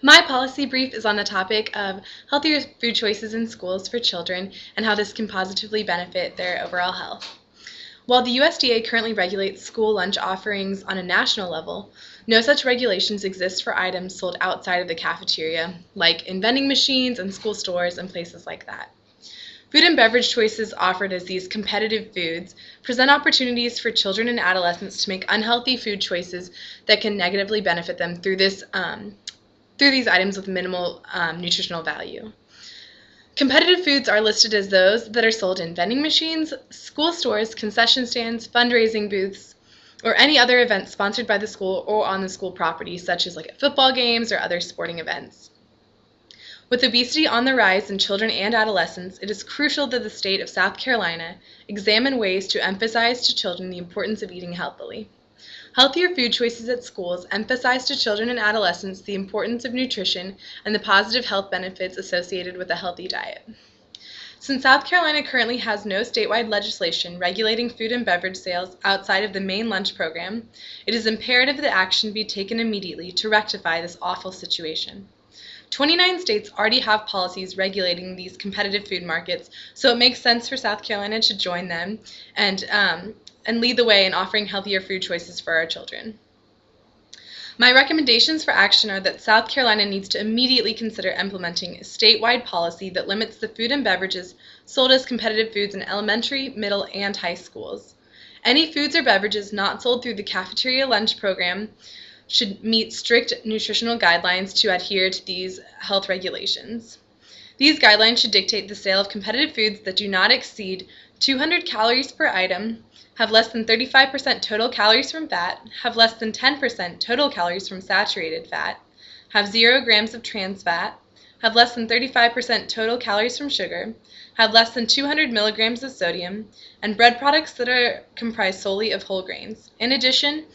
My policy brief is on the topic of healthier food choices in schools for children and how this can positively benefit their overall health. While the USDA currently regulates school lunch offerings on a national level, no such regulations exist for items sold outside of the cafeteria, like in vending machines and school stores and places like that. Food and beverage choices offered as these competitive foods present opportunities for children and adolescents to make unhealthy food choices that can negatively benefit them through these items with minimal nutritional value. Competitive foods are listed as those that are sold in vending machines, school stores, concession stands, fundraising booths, or any other event sponsored by the school or on the school property, such as like at football games or other sporting events. With obesity on the rise in children and adolescents, it is crucial that the state of South Carolina examine ways to emphasize to children the importance of eating healthily. Healthier food choices at schools emphasize to children and adolescents the importance of nutrition and the positive health benefits associated with a healthy diet. Since South Carolina currently has no statewide legislation regulating food and beverage sales outside of the main lunch program, it is imperative that action be taken immediately to rectify this awful situation. 29 states already have policies regulating these competitive food markets, so it makes sense for South Carolina to join them and lead the way in offering healthier food choices for our children. My recommendations for action are that South Carolina needs to immediately consider implementing a statewide policy that limits the food and beverages sold as competitive foods in elementary, middle, and high schools. Any foods or beverages not sold through the cafeteria lunch program should meet strict nutritional guidelines to adhere to these health regulations. These guidelines should dictate the sale of competitive foods that do not exceed 200 calories per item, have less than 35% total calories from fat, have less than 10% total calories from saturated fat, have 0 grams of trans fat, have less than 35% total calories from sugar, have less than 200 milligrams of sodium, and bread products that are comprised solely of whole grains. In addition,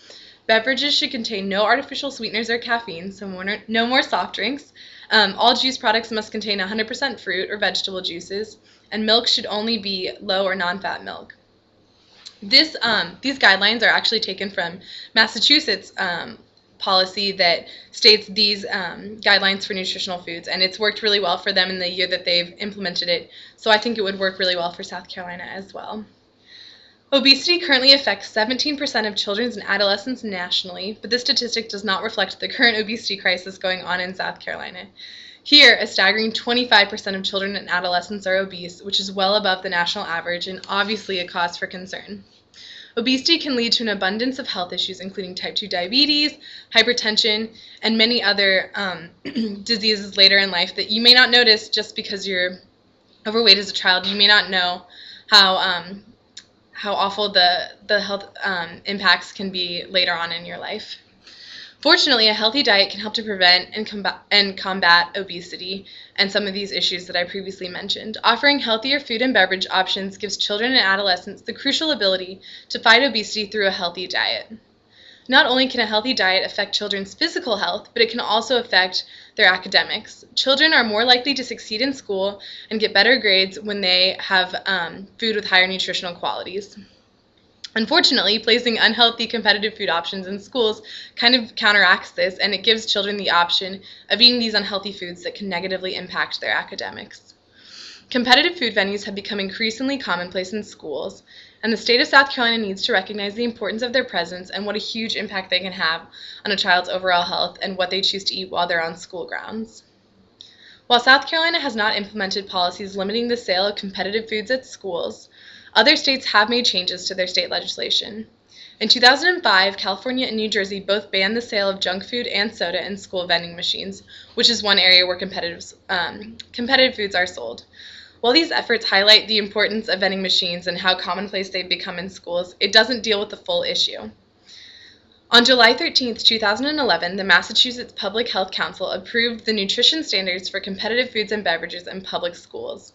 beverages should contain no artificial sweeteners or caffeine, so no more soft drinks. All juice products must contain 100% fruit or vegetable juices, and milk should only be low or non-fat milk. These guidelines are actually taken from Massachusetts policy that states these guidelines for nutritional foods, and it's worked really well for them in the year that they've implemented it, so I think it would work really well for South Carolina as well. Obesity currently affects 17% of children and adolescents nationally, but this statistic does not reflect the current obesity crisis going on in South Carolina. Here, a staggering 25% of children and adolescents are obese, which is well above the national average and obviously a cause for concern. Obesity can lead to an abundance of health issues, including type 2 diabetes, hypertension, and many other diseases later in life that you may not notice just because you're overweight as a child. You may not know how awful the health impacts can be later on in your life. Fortunately, a healthy diet can help to prevent and combat obesity and some of these issues that I previously mentioned. Offering healthier food and beverage options gives children and adolescents the crucial ability to fight obesity through a healthy diet. Not only can a healthy diet affect children's physical health, but it can also affect their academics. Children are more likely to succeed in school and get better grades when they have food with higher nutritional qualities. Unfortunately, placing unhealthy competitive food options in schools kind of counteracts this, and it gives children the option of eating these unhealthy foods that can negatively impact their academics. Competitive food venues have become increasingly commonplace in schools, and the state of South Carolina needs to recognize the importance of their presence and what a huge impact they can have on a child's overall health and what they choose to eat while they're on school grounds. While South Carolina has not implemented policies limiting the sale of competitive foods at schools, other states have made changes to their state legislation. In 2005, California and New Jersey both banned the sale of junk food and soda in school vending machines, which is one area where competitive foods are sold. While these efforts highlight the importance of vending machines and how commonplace they've become in schools, it doesn't deal with the full issue. On July 13, 2011, the Massachusetts Public Health Council approved the nutrition standards for competitive foods and beverages in public schools.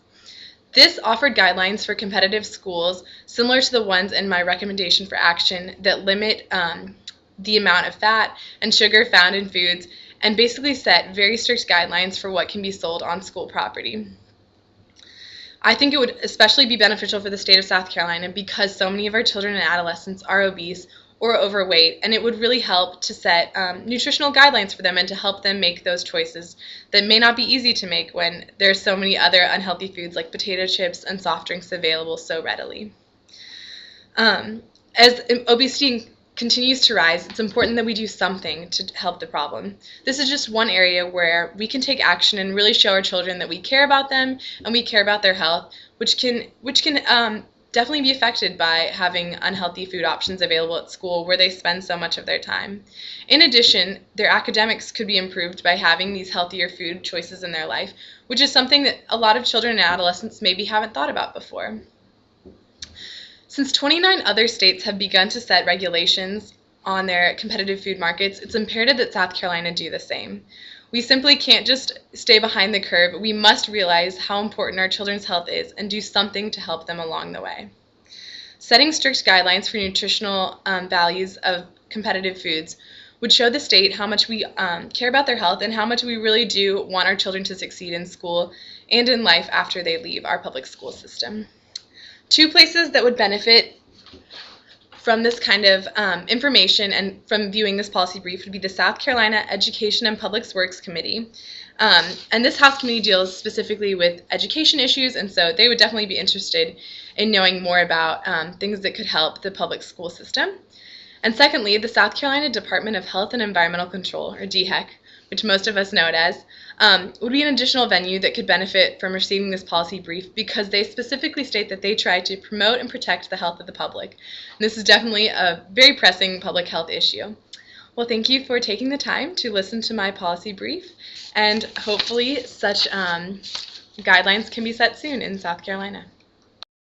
This offered guidelines for competitive schools similar to the ones in my recommendation for action that limit the amount of fat and sugar found in foods and basically set very strict guidelines for what can be sold on school property. I think it would especially be beneficial for the state of South Carolina because so many of our children and adolescents are obese or overweight, and it would really help to set nutritional guidelines for them and to help them make those choices that may not be easy to make when there's so many other unhealthy foods like potato chips and soft drinks available so readily. As obesity continues to rise, it's important that we do something to help the problem. This is just one area where we can take action and really show our children that we care about them and we care about their health, which can definitely be affected by having unhealthy food options available at school where they spend so much of their time. In addition, their academics could be improved by having these healthier food choices in their life, which is something that a lot of children and adolescents maybe haven't thought about before. Since 29 other states have begun to set regulations on their competitive food markets, it's imperative that South Carolina do the same. We simply can't just stay behind the curve. We must realize how important our children's health is and do something to help them along the way. Setting strict guidelines for nutritional values of competitive foods would show the state how much we care about their health and how much we really do want our children to succeed in school and in life after they leave our public school system. Two places that would benefit from this kind of information and from viewing this policy brief would be the South Carolina Education and Public Works Committee. And this House committee deals specifically with education issues, and so they would definitely be interested in knowing more about things that could help the public school system. And secondly, the South Carolina Department of Health and Environmental Control, or DHEC, which most of us know it as, would be an additional venue that could benefit from receiving this policy brief because they specifically state that they try to promote and protect the health of the public. And this is definitely a very pressing public health issue. Well, thank you for taking the time to listen to my policy brief, and hopefully such guidelines can be set soon in South Carolina.